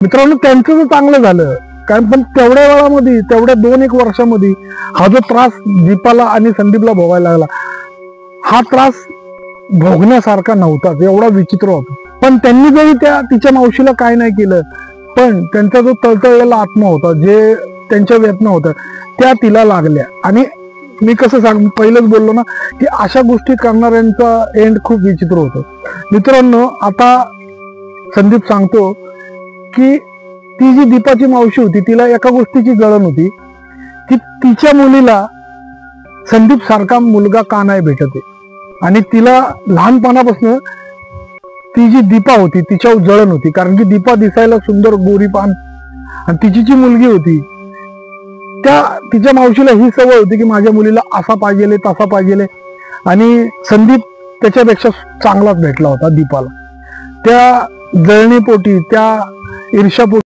मित्रांनो त्यांचं तर चांगलं झालं, कारण पण तेवढ्या वेळामध्ये, तेवढ्या 2-1 वर्षामध्ये हा जो त्रास दीपाला आणि संदीपला भोगायला लागला, हा त्रास भोगण्यासारखा नव्हताच, एवढा विचित्र होता. पण त्यांनी जरी तिच्या मावशीला काय नाही केलं, पण त्यांचा जो तळतळलेला आत्मा होता, जे त्यांच्या वेदना होत्या त्या तिला लागल्या. आणि मी कसं पहिलंच बोललो ना की अशा गोष्टी करणाऱ्यांचा एंड खूप विचित्र होतो. मित्रांनो, आता संदीप सांगतो की ती जी दीपाची मावशी होती तिला एका गोष्टीची जळण होती की तिच्या मुलीला संदीप सारखा मुलगा का नाही भेटत आहे. आणि तिला लहानपणापासून ती जी दीपा होती तिच्यावर जळण होती, कारण की दीपा दिसायला सुंदर, गोरीपान, आणि तिची जी मुलगी होती तिच्या मावशीला ही सवय होती की माझ्या मुलीला असा पाहिजे, तसा पाहिजे. आणि संदीप त्याच्यापेक्षा चांगलाच भेटला होता दीपाला. त्या जळणीपोटी, त्या ईर्ष्यापोटी